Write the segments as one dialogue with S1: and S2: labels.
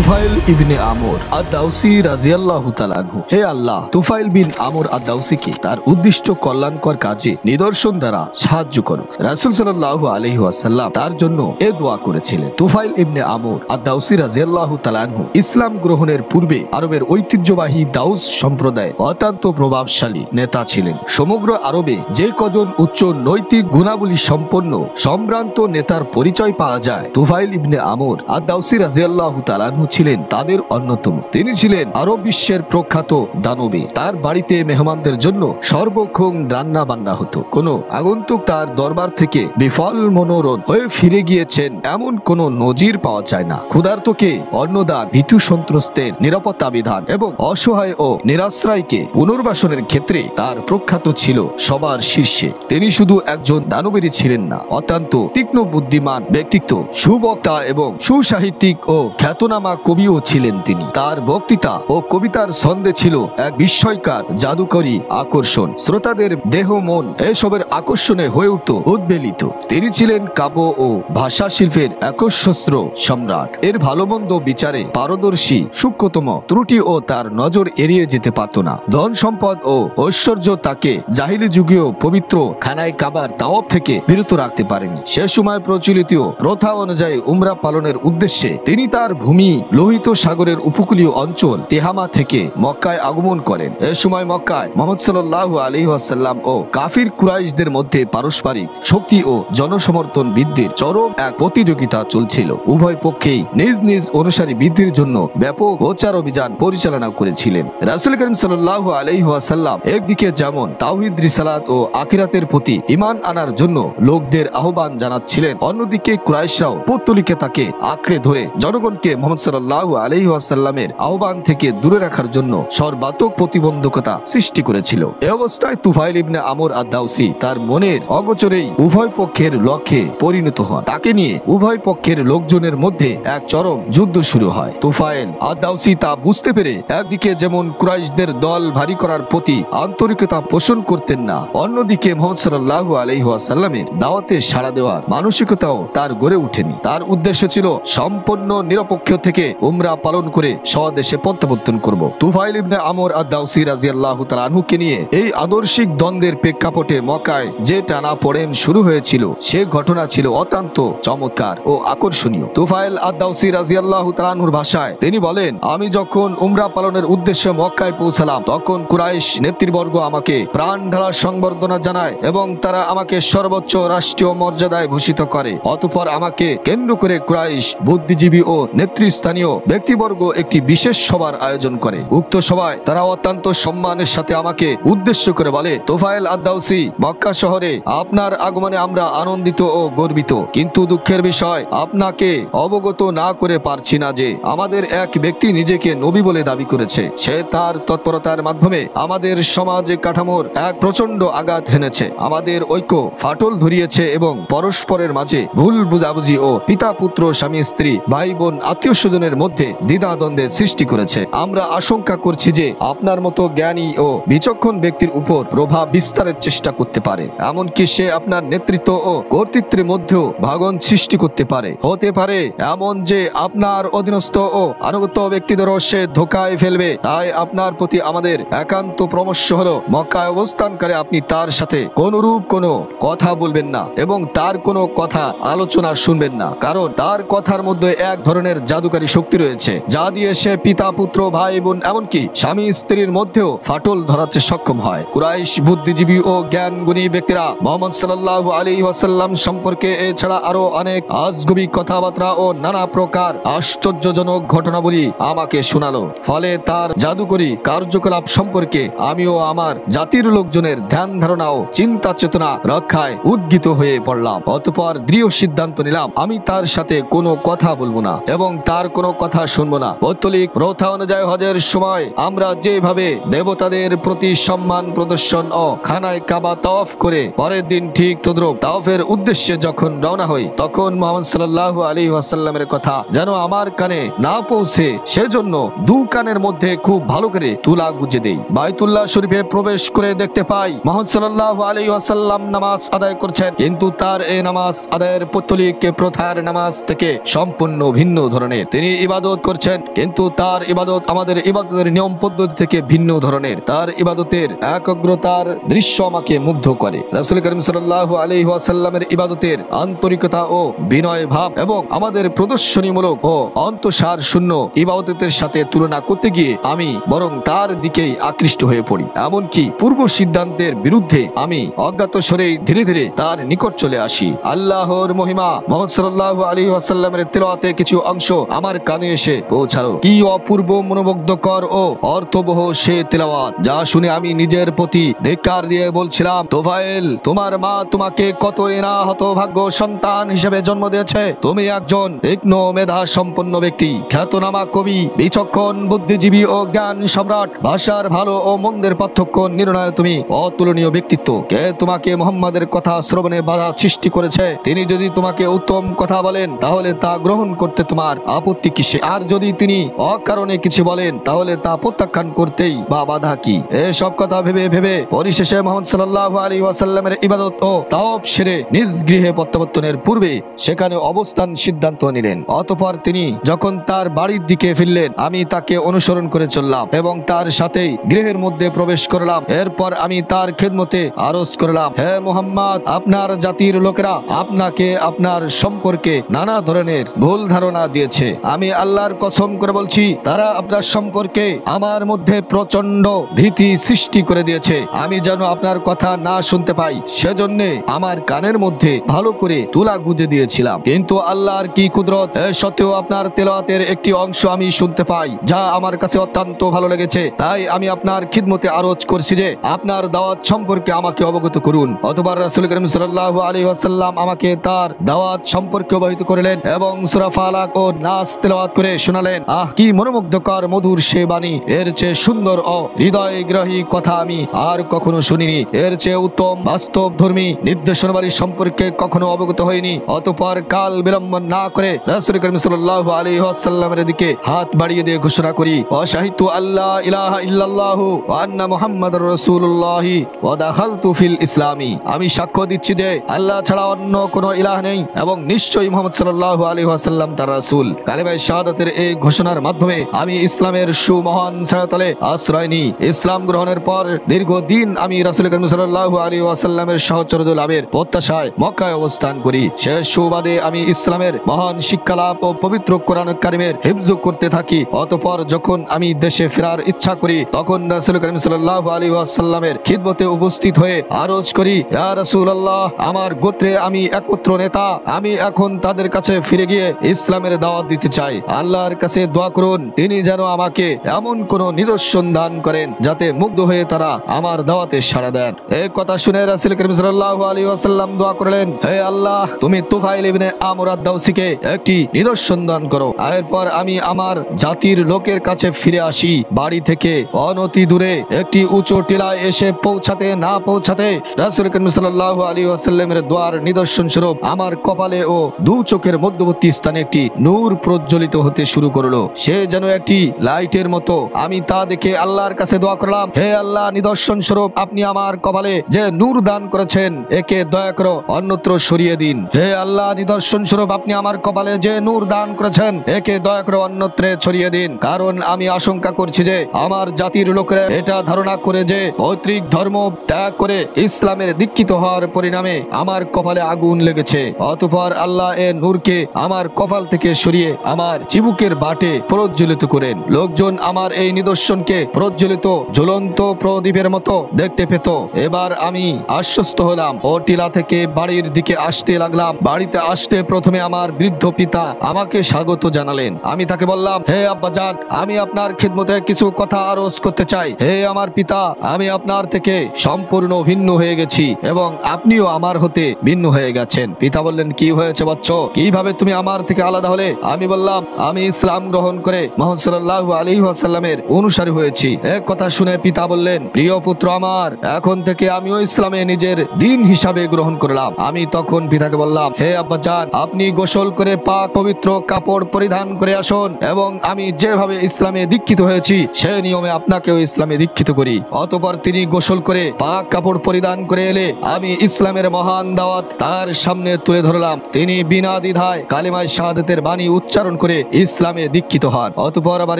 S1: তুফাইল ইবনে আমর আদ-দাউসী রাদিয়াল্লাহু তাআলা আনহু। হে আল্লাহ, তুফাইল বিন আমর আদ-দাউসীকে তার উদ্দিষ্ট কল্যাণকর কাজে নিদর্শন দ্বারা সাহায্য করো। রাসূল সাল্লাল্লাহু আলাইহি ওয়াসাল্লাম তার জন্য এ দোয়া করেছিলেন। তুফাইল ইবনে আমর আদ-দাউসী রাদিয়াল্লাহু তাআলা আনহু ইসলাম গ্রহণের পূর্বে আরবের ঐতিহ্যবাহী দাউস সম্প্রদায় অত্যন্ত প্রভাবশালী নেতা ছিলেন। সমগ্র আরবে যে কজন উচ্চ নৈতিক গুণাবলী সম্পন্ন সম্ভ্রান্ত নেতার পরিচয় পাওয়া যায়, তুফাইল ইবনে আমর আদ-দাউসী রাদিয়াল্লাহু তাআলা আনহু ছিলেন তাদের অন্যতম। তিনি ছিলেন আরব বিশ্বের প্রখ্যাত দানবে। তার বাড়িতে মেহমানদের জন্য সর্বক্ষণ রান্না বান্না হতো। কোন আগন্তুক তার দরবার থেকে বিফল মনোরথ হয়ে ফিরে গিয়েছেন এমন কোন নজির পাওয়া যায় না। ক্ষুধার্তকে অন্নদান, ভীতু সন্ত্রস্তের নিরাপত্তা বিধান এবং অসহায় ও নিরাশ্রয়কে পুনর্বাসনের ক্ষেত্রে তার প্রখ্যাত ছিল সবার শীর্ষে। তিনি শুধু একজন দানবেরই ছিলেন না, অত্যন্ত তীক্ষ্ণ বুদ্ধিমান ব্যক্তিত্ব, সুবক্তা এবং সুসাহিত্যিক ও খ্যাতনামা কবিও ছিলেন তিনি। তার বক্তৃতা ও কবিতার ছন্দে ছিল এক বিস্ময়কর জাদুকরী আকর্ষণ। শ্রোতাদের দেহ মন এসবের আকর্ষণে হয়ে উঠত উদ্বেলিত। তিনি ছিলেন কাব্য ও ভাষা শিল্পের একচ্ছত্র সম্রাট। এর ভালো মন্দ বিচারে পারদর্শী, সূক্ষ্মতম ত্রুটি ও তার নজর এড়িয়ে যেতে পারত না। ধন সম্পদ ও ঐশ্বর্য তাকে জাহিলি যুগীয় পবিত্র খানায় কাবার তাওয়াফ থেকে বিরত রাখতে পারেনি। সে সময় প্রচলিত প্রথা অনুযায়ী উমরা পালনের উদ্দেশ্যে তিনি তার ভূমি লোহিত সাগরের উপকূলীয় অঞ্চল তেহামা থেকে মক্কায় আগমন করেন। এ সময় মক্কায় মুহাম্মদ সাল্লাল্লাহু আলাইহি ওয়াসাল্লাম ও কাফির কুরাইশদের মধ্যে পারস্পরিক শক্তি ও জনসমর্থন বৃদ্ধির চরম এক প্রতিযোগিতা চলছিল। উভয় পক্ষেই নিজ নিজ অনুসারী বৃদ্ধির জন্য ব্যাপক প্রচার অভিযান পরিচালনা করেছিলেন। রাসূল করিম সাল্লাল্লাহু আলাইহি ওয়াসাল্লাম একদিকে যেমন তাওহীদ, রিসালাত ও আখিরাতের প্রতি ঈমান আনার জন্য লোকদের আহ্বান জানাচ্ছিলেন, অন্যদিকে কুরাইশরাও পৌত্তলিকে তাকে আঁকড়ে ধরে জনগণকে মুহাম্মদ সাল্লাল্লাহু আলাইহি ওয়াসাল্লামের আহ্বান থেকে দূরে রাখার জন্য সর্বাত্মক প্রতিবন্ধকতা সৃষ্টি করেছিল। এ অবস্থায় তুফাইল ইবনে আমর আদ-দাউসী তার মনের অগোচরেই উভয় পক্ষের লক্ষ্যে পরিণত হন। তাকে নিয়ে উভয় পক্ষের লোকজনের মধ্যে এক চরম যুদ্ধ শুরু হয়। তুফাইল আদ-দাউসী তা বুঝতে পেরে একদিকে যেমন কুরাইশদের দল ভারী করার প্রতি আন্তরিকতা পোষণ করতেন না, অন্যদিকে মুহাম্মদ সাল্লাল্লাহু আলাইহি ওয়াসাল্লামের দাওয়াতে সাড়া দেওয়ার মানসিকতাও তার গড়ে ওঠেনি। তার উদ্দেশ্য ছিল সম্পূর্ণ নিরপেক্ষ থেকে উমরা পালন করে স্বদেশে প্রত্যাবর্তন করব। তুফাইল ইবনে আমর আদ-দাউসী রাদিয়াল্লাহু তাআলা আনহুকে নিয়ে এই আদর্শিক দ্বন্দ্বের প্রেক্ষাপটে মক্কায় যে টানাপোড়েন শুরু হয়েছিল, সে ঘটনা ছিল অত্যন্ত চমৎকার ও আকর্ষণীয়। তুফাইল আদ-দাউসী রাদিয়াল্লাহু তাআলা আনহুর ভাষায় তিনি বলেন, আমি যখন উমরা পালনের উদ্দেশ্যে মক্কায় পৌঁছালাম, তখন কুরাইশ নেতৃবর্গ আমাকে প্রাণ ঢালা সংবর্ধনা জানায় এবং তারা আমাকে সর্বোচ্চ রাষ্ট্রীয় মর্যাদায় ভূষিত করে। অতঃপর আমাকে কেন্দ্র করে কুরাইশ বুদ্ধিজীবী ও নেতৃস্থানীয় ব্যক্তিবর্গ একটি বিশেষ সভার আয়োজন করে। উক্ত সভায় তারা অত্যন্ত সম্মানের সাথে আমাকে উদ্দেশ্য করে বলে, তুফাইল আদ-দাউসী, মক্কা শহরে আপনার আগমনে আমরা আনন্দিত ও গর্বিত, কিন্তু দুঃখের বিষয় আপনাকে অবগত না করে পারছি না যে আমাদের এক ব্যক্তি নিজেকে নবী বলে দাবি করেছে। সে তার তৎপরতার মাধ্যমে আমাদের সমাজ কাঠামোর এক প্রচন্ড আঘাত হেনেছে, আমাদের ঐক্য ফাটল ধরিয়েছে এবং পরস্পরের মাঝে ভুল বুঝাবুঝি ও পিতা পুত্র, স্বামী স্ত্রী, ভাই বোন, আত্মীয় স্বজনের মধ্যে দ্বিধাদ্বন্দ্বের সৃষ্টি করেছে। আমরা আশঙ্কা করছি যে আপনার মতো জ্ঞানী ও বিচক্ষণ ব্যক্তির উপর প্রভাব বিস্তারের চেষ্টা করতে পারে, এমনকি সে আপনার নেতৃত্ব ও কর্তৃত্বের মধ্যেও ভাঙন সৃষ্টি করতে পারে। হতে পারে এমন যে আপনার অধীনস্থ ও আনুগত্য ব্যক্তিদেরও সে ধোঁকায় ফেলবে। তাই আপনার প্রতি আমাদের একান্ত পরামর্শ হলো, মক্কায় অবস্থানকালে আপনি তার সাথে কোনরূপ কোনো কথা বলবেন না এবং তার কোনো কথা আলোচনা শুনবেন না, কারণ তার কথার মধ্যে এক ধরনের জাদুকারী শক্তি রয়েছে, যা দিয়ে সে পিতা পুত্র, ভাই বোন, এমনকি স্বামী স্ত্রীর মধ্যেও ফাটল ধরাতে সক্ষম হয়। কুরাইশ বুদ্ধিজীবী ও জ্ঞানগুণী ব্যক্তিরা মুহাম্মদ সাল্লাল্লাহু আলাইহি ওয়াসাল্লাম সম্পর্কে এছাড়া আরো অনেক আজগুবি কথাবার্তা ও নানা প্রকার আশ্চর্যজনক ঘটনাবলী আমাকে শোনালো। ফলে তার জাদুকরী কার্যকলাপ সম্পর্কে আমিও আমার জাতির লোকজনের ধ্যান ধারণা ও চিন্তা চেতনা রক্ষায় উদ্গীত হয়ে পড়লাম। অতঃপর দৃঢ় সিদ্ধান্ত নিলাম, আমি তার সাথে কোনো কথা বলবো না এবং তার কোনো কথা শুনবো না। পৌত্তলিক প্রথা অনুযায়ী হজের সময় আমরা যেভাবে দেবতাদের প্রতি সম্মান প্রদর্শন ও খানায় কাবা তাওয়াফ করে পরের দিন ঠিক তদ্রুপ তাওয়াফের উদ্দেশ্যে যখন রওনা হই, তখন মুহাম্মদ সাল্লাল্লাহু আলাইহি ওয়াসাল্লামের কথা যেন আমার কানে না পৌঁছে সেজন্য দু কানের মধ্যে খুব ভালো করে তুলা গুজে দেই। বাইতুল্লাহ শরীফে প্রবেশ করে দেখতে পাই মুহাম্মদ সাল্লাল্লাহু আলাইহি ওয়াসাল্লাম নামাজ আদায় করছেন, কিন্তু তার এই নামাজ আদায়ের পৌত্তলিক প্রথার নামাজ থেকে সম্পূর্ণ ভিন্ন ধরনের। তিনি ইবাদত করছেন, কিন্তু তার ইবাদত আমাদের ইবাদতের নিয়ম পদ্ধতি থেকে ভিন্ন ধরনের। তার ইবাদতের একাগ্রতার দৃশ্য আমাকে মুগ্ধ করে। রাসূল করিম সাল্লাল্লাহু আলাইহি ওয়াসাল্লামের ইবাদতের আন্তরিকতা ও বিনয় ভাব এবং আমাদের প্রদর্শনীমূলক ও অন্তঃসার শূন্য ইবাদতের সাথে তুলনা করতে গিয়ে আমি বরং তার দিকেই আকৃষ্ট হয়ে পড়ি। এমনকি পূর্ব সিদ্ধান্তের বিরুদ্ধে আমি অজ্ঞাত স্বরেই ধীরে ধীরে তার নিকট চলে আসি। আল্লাহর মহিমা মুহাম্মদ সাল্লাল্লাহু আলাইহি ওয়াসাল্লামের তেলাওয়াতে কিছু অংশ আমার কানে এসে পৌঁছালো। কি অপূর্ব মনোমুগ্ধকর ও অর্থবহ সে তেলাওয়াত, যা শুনে আমি নিজের প্রতি ধিক্কার দিয়ে বলছিলাম, তোফায়েল, তোমার মা তোমাকে কত এনা হতভাগ্য সন্তান হিসেবে জন্ম দিয়েছে। তুমি একজন তীক্ষ্ণ মেধা সম্পন্ন ব্যক্তি, খ্যাতনামা কবি, বিচক্ষণ বুদ্ধিজীবী ও জ্ঞান সম্রাট। ভাষার ভালো ও মন্দের পার্থক্য নির্ণয়ে তুমি অতুলনীয় ব্যক্তিত্ব। কে তোমাকে মুহাম্মাদের কথা শ্রবণে বাধা সৃষ্টি করেছে? তিনি যদি তোমাকে উত্তম কথা বলেন তাহলে তা গ্রহণ করতে তোমার আপত্তি কিসে? আর যদি তিনি অকারণে কিছু বলেন তাহলে তা প্রত্যাখ্যান করতেই বা বাধা কি? এসব কথা ভেবে ভেবে পরিশেষে মুহাম্মদ সাল্লাল্লাহু আলাইহি ওয়াসাল্লামের ইবাদত ও তাওয়াফ সেরে নিজ গৃহে প্রত্যাবর্তনের পূর্বে সেখানে অবস্থান সিদ্ধান্ত নিলেন। অতঃপর তিনি যখন তার বাড়ির দিকে ফিরলেন, আমি তাকে অনুসরণ করে চললাম এবং তার সাথেই গৃহের মধ্যে প্রবেশ করলাম। এরপর আমি তার খেদমতে আরজ করলাম, হে মুহাম্মদ, আপনার জাতির লোকেরা আপনাকে আপনার সম্পর্কে নানা ধরনের ভুল ধারণা দিয়েছে। আমি আল্লাহর কসম করে বলছি, তারা আপনার সম্পর্কে আমার মধ্যে প্রচন্ড ভীতি সৃষ্টি করে দিয়েছে। আমি যেন আপনার কথা না শুনতে পাই সেজন্য আমার কানের মধ্যে ভালো করে তুলা গুঁজে দিয়েছিলাম। কিন্তু আল্লাহর কি কুদরত, সত্ত্বেও আপনার তেলাওয়াতের একটি অংশ আমি শুনতে পাই, যা আমার কাছে অত্যন্ত ভালো লেগেছে। তাই আমি আপনার খিদমতে আরজ করছি যে আপনার দাওয়াত সম্পর্কে আমাকে অবগত করুন। অতঃপর রাসূল করিম সাল্লাল্লাহু আলাইহি ওয়াসাল্লাম আমাকে তার দাওয়াত সম্পর্কে অবহিত করলেন এবং সূরা ফালাক ও নাস তেলাওয়াত করে শোনালেন। কি মনোমুগ্ধকর মধুর সে বাণী! এর চেয়ে সুন্দর ও হৃদয়গ্রাহী কথা আমি আর কখনো শুনিনি। এর চেয়ে উত্তম বাস্তবধর্মী নির্দেশনাবলী সম্পর্কে কখনো অবগত হয়নি। অতঃপর কাল বিলম্ব না করে রাসূল করিম সাল্লাল্লাহু আলাইহি ওয়াসাল্লামের দিকে হাত বাড়িয়ে দিয়ে ঘোষণা করি, অশাহিদু আল্লাহ ইলাহা ইল্লাল্লাহু ওয়া আন্না মুহাম্মাদুর রাসূলুল্লাহ ওয়া দাখালতু ফিল ইসলামি। আমি সাক্ষ্য দিচ্ছি যে আল্লাহ ছাড়া অন্য কোনো ইলাহ নেই এবং নিশ্চয়ই মুহাম্মদ সাল্লাল্লাহু আলাইহি ওয়াসাল্লাম তার রাসূল। কালিমায়ে শাহাদাতের এই ঘোষণার মাধ্যমে আমি ইসলামের সুমহান ছায়াতলে আশ্রয় নিই। ইসলাম গ্রহণের পর দীর্ঘদিন আমি রাসূল করিম সাল্লাল্লাহু আলাইহি ওয়াসাল্লামের সাহচর্য লাভের প্রত্যাশায় মক্কায় অবস্থান করি। শেষ সুবাদে আমি ইসলামের মহান শিক্ষা লাভ ও পবিত্র কোরআন কারিমের হিফজ করতে থাকি। অতঃপর যখন আমি দেশে ফেরার ইচ্ছা করি তখন রাসূল করিম সাল্লাল্লাহু আলাইহি ওয়াসাল্লামের খিদমতে উপস্থিত হয়ে আরজ করি, ইয়া রাসূলুল্লাহ, আমার গোত্রে আমি একত্র নেতা। আমি এখন তাদের কাছে ফিরে গিয়ে ইসলামের দাওয়াত দিতে চাই। আল্লাহর কাছে দোয়া করুন তিনি যেন আমাকে এমন কোন নিদর্শন দান করেন যাতে মুগ্ধ হয়ে তারা আমার দাওয়াতে সাড়া দেন। এই কথা শুনে রাসূল করিম সাল্লাল্লাহু আলাইহি ওয়াসাল্লাম দোয়া করলেন, হে আল্লাহ, তুমি তুফাইল ইবনে আমর আদ-দাওসীকে একটি নিদর্শন দান করো। এরপর আমি আমার জাতির লোকের কাছে ফিরে আসি। বাড়ি থেকে অনতি দূরে একটি উঁচু টিলায় এসে পৌঁছাতে না পৌঁছাতে রাসূল করিম সাল্লাল্লাহু আলাইহি ওয়াসাল্লামের দোয়ার নিদর্শন স্বরূপ আমার কপালে ও দু চোখের মধ্যবর্তী স্থানে একটি নূর প্রজ্বলিত হতে শুরু করলো। সে যেন একটি লাইটের মতো। আমি তা দেখে আল্লাহর কাছে দোয়া করলাম, হে আল্লাহ, নিদর্শন স্বরূপ আপনি আমার কপালে যে নূর দান করেছেন একে দয়া করে অন্যত্র সরিয়ে দিন। হে আল্লাহ, নিদর্শন স্বরূপ আপনি আমার কপালে যে নূর দান করেছেন একে দয়া করে অন্যত্রে ছড়িয়ে দিন। কারণ আমি আশঙ্কা করছি যে আমার জাতির লোকেরা এটা ধারণা করে যে পৈতৃক ধর্ম ত্যাগ করে ইসলামের দীক্ষিত হওয়ার পরিণামে আমার কপালে আগুন লেগেছে। অতঃপর আল্লাহ এ নূরকে আমার কপাল থেকে সরিয়ে আমার চিবুকের বাটে প্রজ্বলিত করেন। লোকজন আমার এই নিদর্শনকে প্রজ্বলিত জ্বলন্ত প্রদীপের মতো দেখতে পেত। এবার আমি আশ্বস্ত হলাম ও টিলা থেকে বাড়ির দিকে আসতে লাগলাম। বাড়িতে আসতে প্রথমে আমার বৃদ্ধ পিতা আমাকে স্বাগত জানালেন। আমি তাকে বললাম, হে আব্বাজান, আমি আপনার খিদমতে কিছু কথা আরজ করতে চাই। হে আমার পিতা, আমি আপনার থেকে সম্পূর্ণ ভিন্ন হয়ে গেছি এবং আপনিও আমার হতে ভিন্ন হয়ে গেছেন। পিতা বললেন, কি হয়েছে বৎস? কিভাবে তুমি আমার থেকে আলাদা হলে? আমি বললাম, আমি ইসলাম গ্রহণ করে মুহাম্মদ সাল্লাল্লাহু আলাইহি ওয়াসাল্লামের অনুসারী হয়েছি। এক কথা শুনে পিতা বললেন, প্রিয় পুত্র আমার, এখন থেকে আমিও ইসলামে নিজের দিন হিসাবে গ্রহণ করলাম। আমি তখন পিতাকে বললাম, হে আব্বাজান, আপনি গোসল করে পাক পবিত্র কাপড় পরিধান করে আসুন এবং আমি যেভাবে ইসলামে দীক্ষিত হয়েছি সে নিয়মে আপনাকেও ইসলামে দীক্ষিত করি। অতঃপর তিনি গোসল করে পাক কাপড় পরিধান করে এলে আমি ইসলামের মহান দাওয়াত তার সামনে তুলে ধরলাম। তিনি বিনা দ্বিধায় কালিমায়ে শাহাদাতের বাণী উচ্চারণ করে ইসলামে দীক্ষিত হন। অতঃপর আমার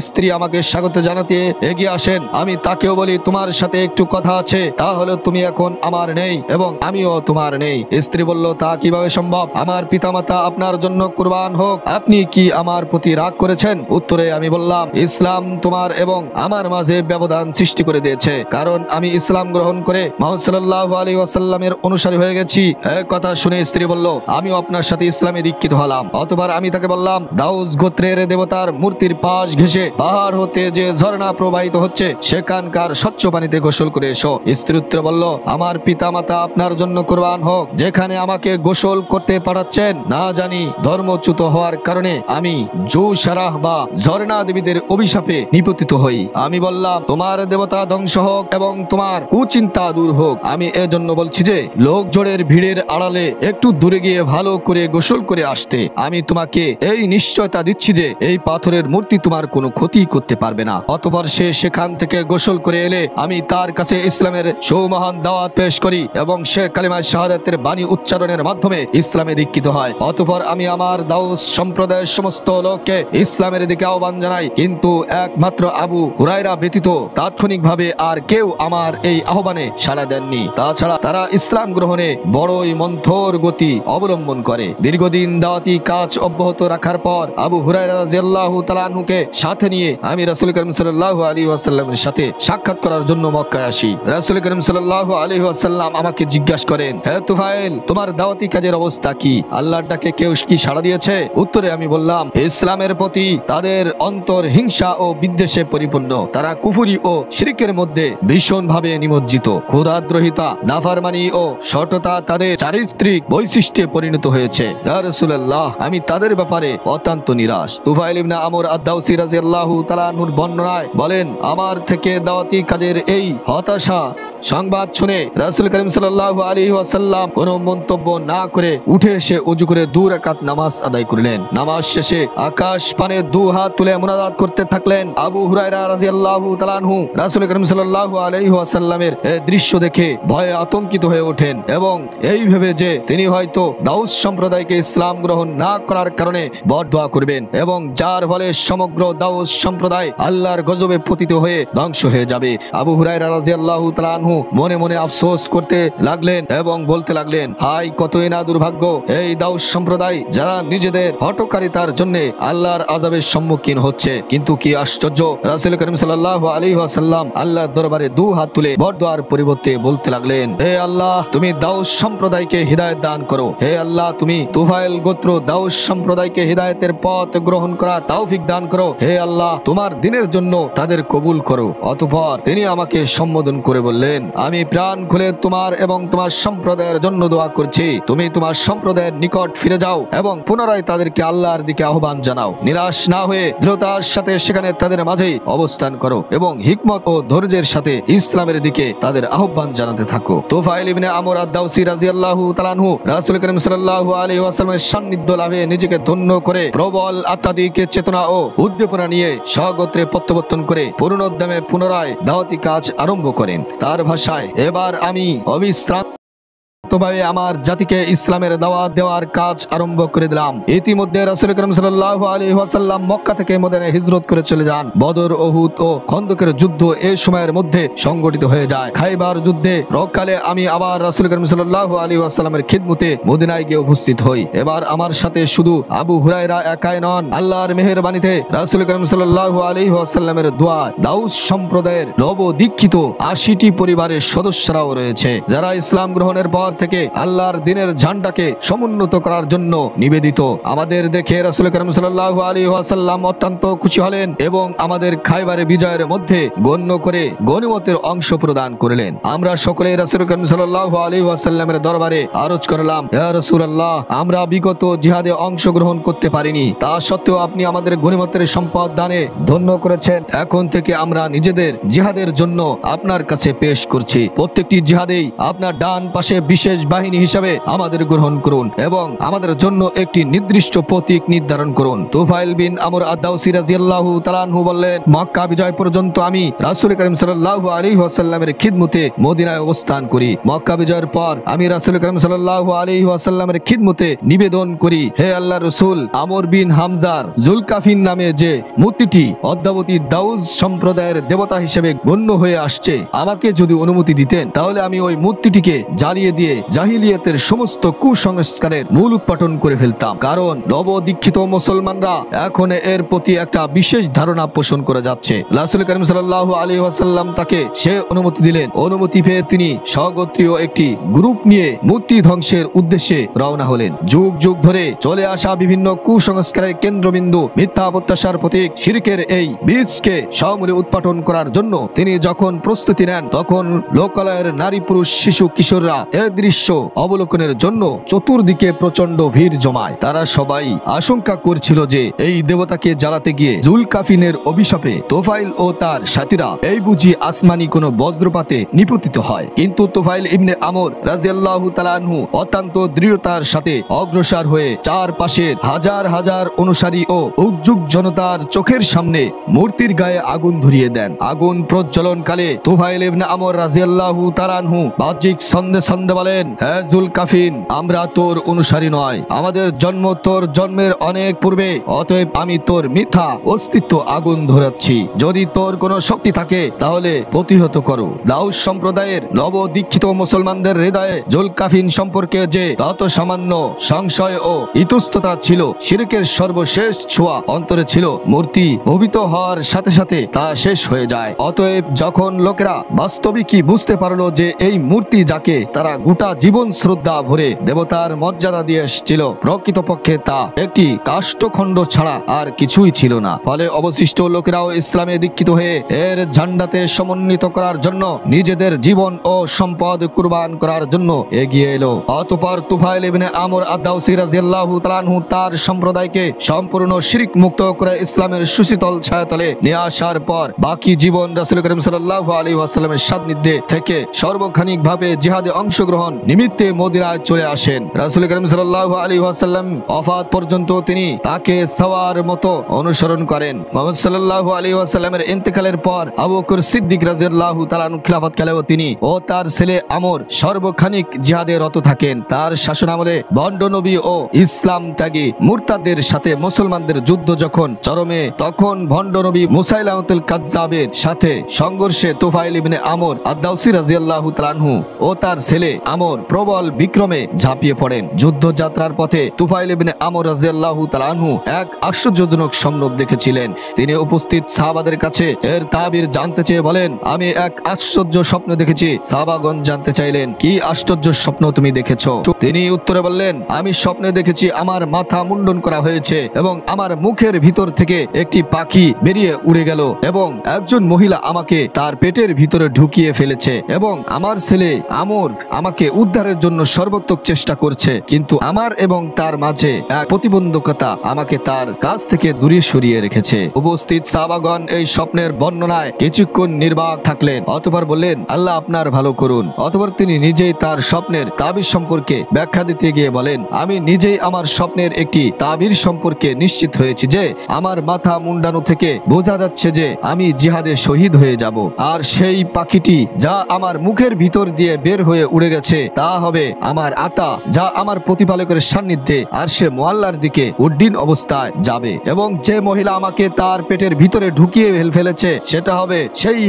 S1: স্ত্রী আমাকে স্বাগত জানাতে এগিয়ে আসেন। আমি তাকেও বলি, তোমার সাথে একটু কথা আছে, তা হলো তুমি এখন আমার নেই এবং আমিও তোমার নেই। স্ত্রী বলল, তা কিভাবে সম্ভব? আমার পিতামাতা আপনার জন্য কুরবান হোক, আপনি কি আমার প্রতি রাগ করেছেন? উত্তরে আমি বললাম, ইসলাম তোমার এবং আমার মাঝে ব্যবধান সৃষ্টি করে দিয়েছে, কারণ আমি ইসলাম গ্রহণ করে মুহাম্মদ সাল্লাল্লাহু আলাইহি ওয়াসাল্লামের অনুসারী হয়ে গেছি। এই কথা শুনে স্ত্রী বলল, আমিও আপনার সাথে ইসলামে দীক্ষিত হলাম। অতঃপর আমি তাকে বললাম, দাউস গোত্রের দেবতার মূর্তির পাশ ঘেঁষে পাহাড় হতে যে ঝর্ণা প্রবাহিত হচ্ছে সেখানকার স্বচ্ছ পানিতে গোসল করে এসো। স্ত্রী উত্তরে বলল, আমার পিতামাতা আপনার জন্য কুরবান হোক, যেখানে আমাকে গোসল করতে পাঠাচ্ছেন না জানি ধর্মচ্যুত হওয়ার কারণে আমি জোশারাহ বা ঝর্ণা দেবীদের অভিশাপে নিপতিত হই। আমি বললাম, তোমার দেবতা ধ্বংস হোক এবং তোমার কুচিন্তা দূর হোক। আমি এজন্য বলছি যে লোক জোড়ের ভিড়ের আড়ালে একটু দূরে গিয়ে ভালো করে গোসল করে আসতে। আমি তোমাকে এই নিশ্চয়তা দিচ্ছি যে এই পাথরের মূর্তি তোমার কোনো ক্ষতি করতে পারবে না। অতঃপর সে সেখান থেকে গোসল করে এলে আমি তার কাছে ইসলামের সৌমহান দাওয়াত পেশ করি এবং সে কালিমা শাহাদাতের বাণী উচ্চারণের মাধ্যমে ইসলামে দীক্ষিত হয়। অতঃপর আমি আমার দাউস সম্প্রদায়ের সমস্ত লোককে ইসলামের দিকে আহ্বান জানাই, কিন্তু একমাত্র আবু হুরায়রা ব্যতীত তাৎক্ষণিকভাবে আর কেউ আমার এই আহ্বানে সাড়া দেননি। তাছাড়া তারা ইসলাম গ্রহণে বড়ই মন্থর গতি অবলম্বন করে। দীর্ঘদিন দাওয়াতি কাজ অব্যাহত রাখার পর আবু হুরায়রা রাদিয়াল্লাহু তাআলা আনহুকে সাথে নিয়ে আমি রাসূল করিম সাল্লাল্লাহু আলাইহি ওয়াসাল্লামের সাথে সাক্ষাৎ করার জন্য মক্কায় আসি। রাসূল করিম সাল্লাল্লাহু আলাইহি ওয়াসাল্লাম আমাকে জিজ্ঞাসা করেন, হে তুফাইল, তোমার দাওয়াতি কাজের অবস্থা কি? আল্লাহর ডাকে কেউ কি সাড়া দিয়েছে? উত্তরে আমি বললাম, ইসলামের প্রতি তাদের অন্তর হিংসা ও বিদ্বেষে পরিপূর্ণ। তারা কুফরি ও শিরকের মধ্যে ভীষণভাবে নিমজ্জিত। ক্ষুধাদ্রোহিতা, নাফরমানি ও শঠতা তাদের চারিত্রিক বৈশিষ্ট্যে পরিণত হয়েছে। ইয়া রাসূলুল্লাহ, আমি তাদের ব্যাপারে অত্যন্ত নিরাশ। তুফাইল ইবনে আমর আদ-দাউসী রাদিয়াল্লাহু তাআলা আনহুর বর্ণনায় বলেন, আমার থেকে দাওয়াতি কাজের এই হতাশা সংবাদ শুনে রাসূল করিম সাল্লাল্লাহু আলাইহি ওয়াসাল্লাম কোনো মন্তব্য না করে উঠে এসে ওযু করে 2 রাকাত নামাজ আদায় করলেন। নামাজ শেষে আকাশ পানে 2 হাত তুলে মুনাজাত করতে থাকলেন। আবু হুরায়রা রাদিয়াল্লাহু তাআলা আনহু রাসূল করিম সাল্লাল্লাহু আলাইহি ওয়াসাল্লামের এই দৃশ্য দেখে ভয়ে আতঙ্কিত হয়ে ওঠেন এবং এই ভেবে যে তিনি হয়তো দাউস সম্প্রদায়কে ইসলাম গ্রহণ না করার কারণে বদদোয়া করবেন এবং যার ফলে সমগ্র দাউস সম্প্রদায় আল্লাহর গজবে পতিত হয়ে ধ্বংস হয়ে যাবে। আবু হুরায়রা রাদিয়াল্লাহু তাআলা আনহু মনে মনে আফসোস করতে লাগলেন এবং বলতে লাগলেন, হায় কতই না দুর্ভাগ্য এই দাউস সম্প্রদায়, যারা নিজেদের হঠকারিতার জন্য আল্লাহর আযাবের সম্মুখীন হচ্ছে। কিন্তু কি আশ্চর্য, রাসূল করিম সাল্লাল্লাহু আলাইহি ওয়াসাল্লাম আল্লাহর দরবারে 2 হাত তুলে বদদোয়ার পরিবর্তে বলতে লাগলেন, হে আল্লাহ, তুমি দাউস সম্প্রদায়কে হিদায়াত দান করো। হে আল্লাহ, তুমি তুফাইল গোত্র দাউস সম্প্রদায়কে হিদায়াতের পথ গ্রহণ করার তৌফিক দান করো। হে আল্লাহ, তোমার দ্বীনের জন্য তাদের কবুল করো। অতঃপর তিনি আমাকে সম্বোধন করে বললেন, আমি প্রাণ খুলে তোমার এবং তোমার সম্প্রদায়ের জন্য দোয়া করছি। তুমি তোমার সম্প্রদায়ের নিকট ফিরে যাও এবং পুনরায় তাদেরকে আল্লাহর দিকে আহ্বান জানাও। নিরাশ না হয়ে দৃঢ়তার সাথে সেখানে তাদের মাঝে অবস্থান করো এবং হিকমত ও ধৈর্যের সাথে ইসলামের দিকে তাদের আহ্বান জানাতে থাকো। তুফাইল ইবনে আমর আদ-দাউসী রাদিয়াল্লাহু তাআলা আনহু রাসূল করিম সাল্লাল্লাহু আলাইহি ওয়াসাল্লামের সান্নিধ্য লাভে নিজেকে ধন্য করে প্রবল আত্মাদিকে চেতনা ও উদ্দীপনা নিয়ে স্বগোত্রে প্রত্যাবর্তন করে পুনরুদ্যমে পুনরায় দাওয়াতি কাজ আরম্ভ করেন। তার ভাষায়, এবার আমি অবিশ্রান্ত ভাবে আমার জাতিকে ইসলামের দাওয়াত দেওয়ার কাজ আরম্ভ করে দিলাম। ইতিমধ্যে রাসূল করিম সাল্লাল্লাহু আলাইহি ওয়াসাল্লাম মক্কা থেকে মদিনায় হিজরত করে চলে যান। বদর, উহুদ ও খন্দকের যুদ্ধ এই সময়ের মধ্যে সংগঠিত হয়ে যায়। খাইবার যুদ্ধে প্রকালে আমি আবার রাসূল করিম সাল্লাল্লাহু আলাইহি ওয়াসাল্লামের খিদমতে মদিনায় গিয়ে উপস্থিত হই। এবার আমার সাথে শুধু আবু হুরায়রা একাই নন, আল্লাহর মেহেরবানিতে রাসূল করিম সাল্লাল্লাহু আলাইহি ওয়াসাল্লামের দোয়া দাউস সম্প্রদায়ের নব দীক্ষিত 80টি পরিবারের সদস্যরাও রয়েছে, যারা ইসলাম গ্রহণের পর থেকে আল্লাহর দ্বীনের ঝান্ডাকে সমুন্নত করার জন্য নিবেদিত। আমাদের দেখে রাসূল করিম সাল্লাল্লাহু আলাইহি ওয়াসাল্লাম অত্যন্ত খুশি হলেন এবং আমাদের খাইবারে বিজয়ের মধ্যে গণ্য করে গনিমতের অংশ প্রদান করলেন। আমরা সকলে রাসূল করিম সাল্লাল্লাহু আলাইহি ওয়াসাল্লামের দরবারে আরজ করলাম, ইয়া রাসূলুল্লাহ, আমরা বিগত জিহাদে অংশগ্রহণ করতে পারিনি, তা সত্ত্বেও আপনি আমাদের গনিমতের সম্পদ দানে ধন্য করেছেন। এখন থেকে আমরা নিজেদের জিহাদের জন্য আপনার কাছে পেশ করছি। প্রত্যেকটি জিহাদেই আপনার ডান পাশে বিশেষ বিশেষ বাহিনী হিসাবে আমাদের গ্রহণ করুন এবং আমাদের জন্য একটি নির্দিষ্ট প্রতীক নির্ধারণ করুন। তুফাইল বিন আমর আদ-দাওসী রাদিয়াল্লাহু তাআলা আনহু বললেন, মক্কা বিজয় পর্যন্ত আমি রাসূল করিম সাল্লাল্লাহু আলাইহি ওয়াসাল্লামের খিদমতে মদিনায় অবস্থান করি। মক্কা বিজয়ের পর আমি রাসূল করিম সাল্লাল্লাহু আলাইহি ওয়াসাল্লামের খিদমতে নিবেদন করি, হে আল্লাহর রাসূল, আমর বিন হামজার জুলকাফিন নামে যে মূর্তিটি অদ্যাবধি দাউস সম্প্রদায়ের দেবতা হিসেবে গণ্য হয়ে আসছে, আমাকে যদি অনুমতি দিতেন তাহলে আমি ওই মূর্তিটিকে জ্বালিয়ে দিয়ে জাহিলিয়াতের সমস্ত কুসংস্কারের মূল উৎপাটন করে ফেলতাম। কারণ নবদীক্ষিত মুসলমানরা এখন এর প্রতি একটা বিশেষ ধারণা পোষণ করে যাচ্ছে। রাসূল করিম সাল্লাল্লাহু আলাইহি ওয়াসাল্লাম তাকে সে অনুমতি দিলেন। অনুমতি পেয়ে তিনি স্বগোত্রীয় একটি গ্রুপ নিয়ে মূর্তি ধ্বংসের উদ্দেশ্যে রওনা হলেন। যুগ যুগ ধরে চলে আসা বিভিন্ন কুসংস্কারের কেন্দ্রবিন্দু, মিথ্যা প্রত্যাশার প্রতীক শিরকের এই বীজকে সমূলে উৎপাটন করার জন্য তিনি যখন প্রস্তুতি নেন, তখন লোকালয়ের নারী পুরুষ শিশু কিশোররা এই দৃশ্য অবলোকনের জন্য চতুর্দিকে প্রচন্ড ভিড় জমায়। তারা সবাই আশঙ্কা করছিল যে এই দেবতাকে জ্বালাতে গিয়ে জুলকাফিনের অভিশাপে তোফাইল ও তার সাথীরা এই বুঝি আসমানি কোনো বজ্রপাতে নিপতিত হয়। কিন্তু তোফাইল ইবনে আমর রাদিয়াল্লাহু তাআলা আনহু অত্যন্ত দৃঢ়তার সাথে অগ্রসর হয়ে চারপাশের হাজার হাজার অনুসারী ও উদ্যুগ জনতার চোখের সামনে মূর্তির গায়ে আগুন ধরিয়ে দেন। আগুন প্রজ্বলনকালে তোফাইল ইবনে আমর রাদিয়াল্লাহু তাআলা আনহু বাহ্যিক ছন্দে ছন্দে বলেন, হে জুলকাফিন, আমরা তোর অনুসারী নয়, আমাদের জন্ম তোর জন্মের অনেক পূর্বে, অতএব আমি তোর মিথ্যা অস্তিত্ব আগুন ধরাচ্ছি। যদি তোর কোনো শক্তি থাকে তাহলে প্রতিহত করো। দাউস সম্প্রদায়ের নবদীক্ষিত মুসলমানদের হৃদয়ে জুলকাফিন সম্পর্কে যে তত সামান্য সংশয় ও ইতস্ততা ছিল, শিরকের সর্বশেষ ছোঁয়া অন্তরে ছিল, মূর্তি ভবিত হওয়ার সাথে সাথে তা শেষ হয়ে যায়। অতএব যখন লোকেরা বাস্তবিকই বুঝতে পারলো যে এই মূর্তি যাকে তারা গোটা জীবন শ্রদ্ধা ভরে দেবতার মর্যাদা দিয়ে এসেছিল, প্রকৃতপক্ষে তা একটি কাষ্ঠখণ্ড ছাড়া আর কিছুই ছিল না। ফলে অবশিষ্ট লোকেরাও ইসলামে দীক্ষিত হয়ে এর ঝান্ডাতে সমন্বিত করার জন্য নিজেদের জীবন ও সম্পদ কুরবান করার জন্য এগিয়ে এলো। অতঃপর তুফাইল ইবনে আমর আদ-দাওসী রাদিয়াল্লাহু তাআলা আনহু তার সম্প্রদায়কে সম্পূর্ণ শিরক মুক্ত করে ইসলামের সুশীতল ছায়াতলে নিয়ে আসার পর বাকি জীবন রাসূল করিম সাল্লাল্লাহু আলাইহি ওয়াসাল্লামের সান্নিধ্যে থেকে সর্বক্ষণিকভাবে জিহাদে অংশগ্রহণ নিমিত্তে মদিনায় চলে আসেন। রাসূল করিম সাল্লাল্লাহু আলাইহি ওয়াসাল্লাম ওফাত পর্যন্ত তিনি তাকে সওয়ার মতো অনুসরণ করেন। মুহাম্মদ সাল্লাল্লাহু আলাইহি ওয়াসাল্লামের ইন্তেকালের পর আবু বকর সিদ্দিক রাদিয়াল্লাহু তাআলা আনহু খিলাফতকালেও তিনি ও তার ছেলে আমর সর্বক্ষণিক জিহাদে রত থাকেন। তার শাসনামলে ভণ্ড নবী ও ইসলাম ত্যাগী মুরতাদদের সাথে মুসলমানদের যুদ্ধ যখন চরমে, তখন ভণ্ড নবী মুসাইলামাতুল কাযযাবের সাথে সংঘর্ষে তুফাইল ইবনে আমর আদ-দাওসী রাদিয়াল্লাহু তাআলা আনহু ও তার ছেলে আমর প্রবল বিক্রমে ঝাঁপিয়ে পড়েন। যুদ্ধযাত্রার পথে তুফাইল ইবনে আমর রাদিয়াল্লাহু তাআলা আনহু এক আশ্চর্যজনক স্বপ্ন দেখেছিলেন। তিনি উপস্থিত সাহাবাদের কাছে এর তাবির জানতে চেয়ে বলেন, আমি এক আশ্চর্য স্বপ্ন দেখেছি। সাহাবাগণ জানতে চাইলেন, কি আশ্চর্য স্বপ্ন তুমি দেখেছো? তিনি উত্তরে বললেন, আমি স্বপ্নে দেখেছি আমার মাথা মুন্ডন করা হয়েছে এবং আমার মুখের ভিতর থেকে একটি পাখি বেরিয়ে উড়ে গেল এবং একজন মহিলা আমাকে তার পেটের ভিতরে ঢুকিয়ে ফেলেছে এবং আমার ছেলে আমর আমাকে উদ্ধারের জন্য সর্বোত্তক চেষ্টা করছে, কিন্তু আমার এবং তার মাঝে এক প্রতিবন্ধকতা আমাকে তার কাছ থেকে দূরে সরিয়ে রেখেছে। উপস্থিত সাহাবাগণ এই স্বপ্নের বর্ণনায় কিছুক্ষণ নির্বাক থাকলেন, অতঃপর বললেন, আল্লাহ আপনার ভালো করুন। অতঃপর তিনি নিজেই তার স্বপ্নের তাবির সম্পর্কে ব্যাখ্যা দিতে গিয়ে বলেন, আমি নিজেই আমার স্বপ্নের একটি তাবির সম্পর্কে নিশ্চিত হয়েছি যে আমার মাথা মুন্ডানো থেকে বোঝা যাচ্ছে যে আমি জিহাদে শহীদ হয়ে যাব, আর সেই পাখিটি যা আমার মুখের ভিতর দিয়ে বের হয়ে উড়ে গেছে তা হবে আমার আতা, যা আমার প্রতিপালকের সান্নিধ্যে আর সে মুআল্লার দিকে উড্ডীন অবস্থায় যাবে, এবং যে মহিলা আমাকে তার পেটের ভিতরে ঢুকিয়ে ফেলেছে সেটা হবে সেই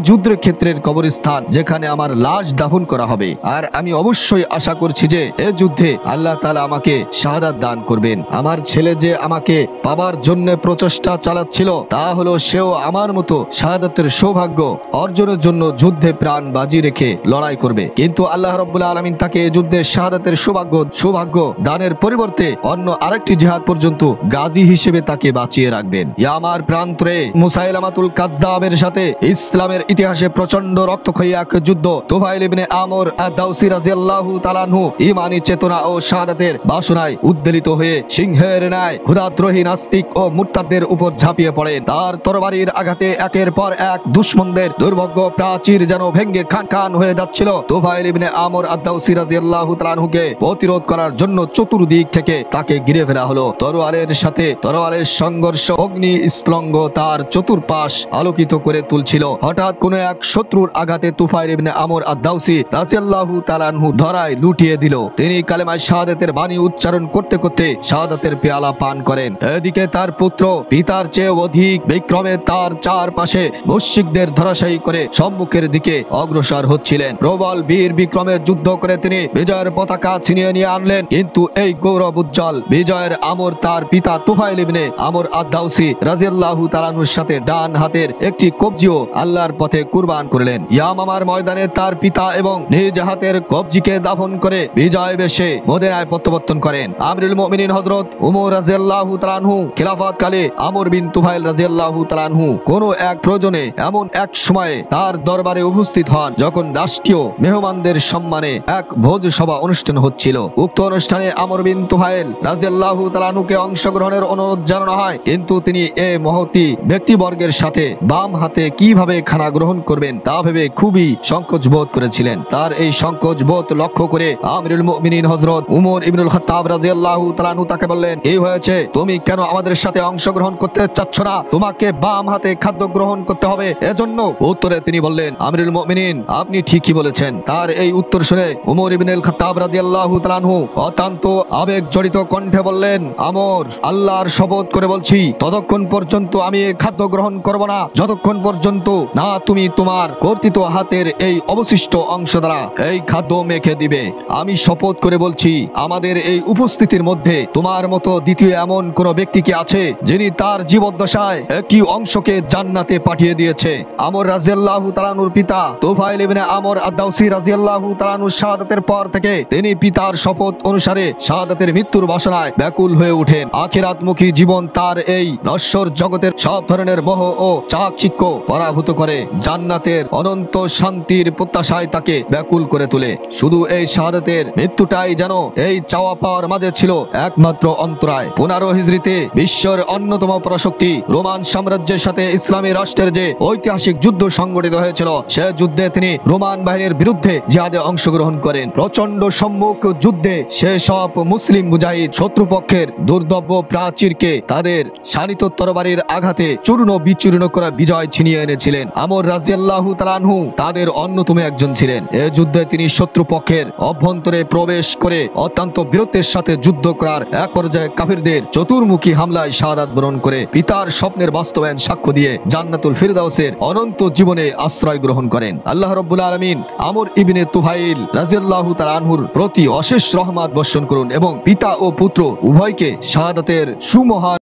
S1: যুদ্ধের ক্ষেত্রের কবরস্থান যেখানে আমার লাশ দাফন করা হবে। আর আমি অবশ্যই আশা করছি যে এ যুদ্ধে আল্লাহ তাআলা আমাকে শাহাদাত দান করবেন। আমার ছেলে যে আমাকে পাবার জন্য প্রচেষ্টা চালাচ্ছিল তা হলো সেও আমার মতো শাহাদাতের সৌভাগ্য অর্জনের জন্য যুদ্ধে প্রাণ বাজি রেখে লড়াই করবে, কিন্তু আল্লাহ রাব্বুল আলামিন তাকে এই যুদ্ধে শাহাদাতের সৌভাগ্য দানের পরিবর্তে অন্য আরেকটি জিহাদ পর্যন্ত গাজী হিসেবে তাকে বাঁচিয়ে রাখবেন। ইয়ামার প্রান্তরে মুসাইলামাতুল কাযযাবের সাথে ইসলামের ইতিহাসে প্রচন্ড রক্তক্ষয়ী এক যুদ্ধ। তুফাইল ইবনে আমর আদ-দাওসী রাদিয়াল্লাহু তাআলা আনহু ঈমানী চেতনা ও শাহাদাতের বাসনায় উদ্বেলিত হয়ে সিংহের ন্যায় ক্ষুধাদ্রোহী নাস্তিক ও মুরতাদদের উপর ঝাঁপিয়ে পড়েন। তার তরবারির আঘাতে একের পর এক দুশমনদের দুর্ভাগ্য প্রাচীর যেন ভেঙ্গে খান খান হয়ে যাচ্ছিল। তুফাইল ইবনে ইবনে আমর আদ-দাউসি রাদিয়াল্লাহু তাআলা আনহুকে প্রতিরোধ করার জন্য চতুর্দিক থেকে তাকে ঘিরে ফেলা হলো। তরোয়ালের সাথে তরোয়ালের সংঘর্ষ অগ্নি স্ফুলিঙ্গ তার চতুর্পাশ আলোকিত করে তুলছিল। হঠাৎ কোন এক শত্রুর আঘাতে তুফাইল ইবনে আমর আদ-দাউসি রাদিয়াল্লাহু তাআলা আনহু ধরায় লুটিয়ে দিল। তিনি কালেমা শাহাদাতের বাণী উচ্চারণ করতে করতে শাহাদাতের পেয়ালা পান করেন। এদিকে তার পুত্র পিতার চেয়ে অধিক বিক্রমে তার চারপাশে মুশরিকদের ধরাশায়ী করে সম্মুখের দিকে অগ্রসর হচ্ছিলেন। প্রবল বীর বিক্রমে যুদ্ধ করে তিনি বিজয়ের পতাকা ছিনিয়ে নিয়ে আনলেন। কিন্তু এই গৌরব উজ্জ্বল বিজয়ের আমর তার পিতা তুফাইল ইবনে আমর আদ-দাউসি রাদিয়াল্লাহু তাআলা আনহুর সাথে ডান হাতের একটি কবজিও আল্লাহর পথে কুরবান করলেন। ইয়ামামার ময়দানে তার পিতা এবং নিজ হাতের কবজিকে দাফন করে বিজয় বেশে মদিনায় প্রত্যাবর্তন করেন। আমিরুল মুমিনিন হযরত ওমর রাদিয়াল্লাহু তাআলা আনহু খিলাফতকালে আমর বিন তুফাইল রাদিয়াল্লাহু তাআলা আনহু কোন এক প্রয়োজনে এমন এক সময়ে তার দরবারে উপস্থিত হন যখন রাষ্ট্রীয় মেহমানদের সম্মানে এক ভোজ সভা অনুষ্ঠান হচ্ছিল। উক্ত অনুষ্ঠানে আমর বিন তুফাইল রাদিয়াল্লাহু তাআলা আনহুকে অংশগ্রহণের অনুরোধ জানানো হয়, কিন্তু তিনি এই মহতী ব্যক্তিবর্গের সাথে বাম হাতে কিভাবে খানা গ্রহণ করবেন তা ভেবে খুবই সংকোচ বোধ করেছিলেন। তার এই সংকোচ বোধ লক্ষ্য করে আমিরুল মুমিনিন হযরত উমর ইবনুল খাত্তাব রাদিয়াল্লাহু তাআলা আনহু তাকে বললেন, এই হয়েছে, তুমি কেন আমাদের সাথে অংশগ্রহণ করতে চাচ্ছ না? তোমাকে বাম হাতে খাদ্য গ্রহণ করতে হবে। এজন্য উত্তরে তিনি বললেন, আমিরুল মুমিনিন, আপনি ঠিকই বলেছেন। তার এই উত্তর শুনে উমর ইবনুল খাত্তাব রাদিয়াল্লাহু তাআলা আনহু অত্যন্ত আবেগ জড়িত কণ্ঠে বললেন, আমর, আল্লাহর শপথ করে বলছি, ততক্ষণ পর্যন্ত আমি এই খাদ্য গ্রহণ করব না যতক্ষণ পর্যন্ত না তুমি তোমার কর্তৃত হাতের এই অবশিষ্ট অংশ দ্বারা এই খাদ্য মেখে দিবে। আমি শপথ করে বলছি, আমাদের এই উপস্থিতির মধ্যে তোমার মতো দ্বিতীয় এমন কোন ব্যক্তি কি আছে যিনি তার জীবদ্দশায় একটি অংশকে জান্নাতে পাঠিয়ে দিয়েছে? আমর রাদিয়াল্লাহু তাআলা আনহুর পিতা তুফাইল ইবনে আমর আদ-দাউসি রাদিয়াল্লাহু তাআলা আনহু শাহাদাতের পর থেকে তিনি পিতার শপথ অনুসারে শাহাদাতের মৃত্যুর বাসনায় ব্যাকুল হয়ে ওঠেন। আখিরাতমুখী জীবন তার এই নশ্বর জগতের সব ধরনের মোহ ও চাকচিক্য পরাভূত করে জান্নাতের অনন্ত শান্তির প্রত্যাশায় তাকে ব্যাকুল করে তোলে। শুধু এই শাহাদাতের মৃত্যুটাই যেন এই চাওয়া পাওয়ার মাঝে ছিল একমাত্র অন্তরায়। 15 হিজরিতে বিশ্বের অন্যতম পরাশক্তি রোমান সাম্রাজ্যের সাথে ইসলামী রাষ্ট্রের যে ঐতিহাসিক যুদ্ধ সংগঠিত হয়েছিল, সে যুদ্ধে তিনি রোমান বাহিনীর বিরুদ্ধে জিহাদে অংশগ্রহণ করেন। প্রচন্ড সম্মুখ যুদ্ধে সে সব মুসলিম মুজাহিদ শত্রুপক্ষের দুর্দব্য প্রাচীরকে তাদের শানিত তরবারির আঘাতে চূর্ণ বিচূর্ণ করা বিজয় ছিনিয়ে এনেছিলেন। আমর রাদিয়াল্লাহু তাআলা আনহু তাদের অন্যতম একজন ছিলেন। এ যুদ্ধে তিনি শত্রুপক্ষের অভ্যন্তরে প্রবেশ করে অত্যন্ত বীরত্বের সাথে যুদ্ধ করার এক পর্যায়ে কাফিরদের চতুর্মুখী হামলায় শাহাদাত বরণ করে পিতার স্বপ্নের বাস্তবায়ন সাক্ষ্য দিয়ে জান্নাতুল ফিরদাউসের অনন্ত জীবনে আশ্রয় গ্রহণ করেন। আল্লাহ রাব্বুল আলামিন আমর ইবনে তুফাইল রাদিয়াল্লাহু তাআলা আনহুর প্রতি অশেষ রহমত বর্ষণ করুন এবং পিতা ও পুত্র উভয়কে শাহাদাতের সুমহান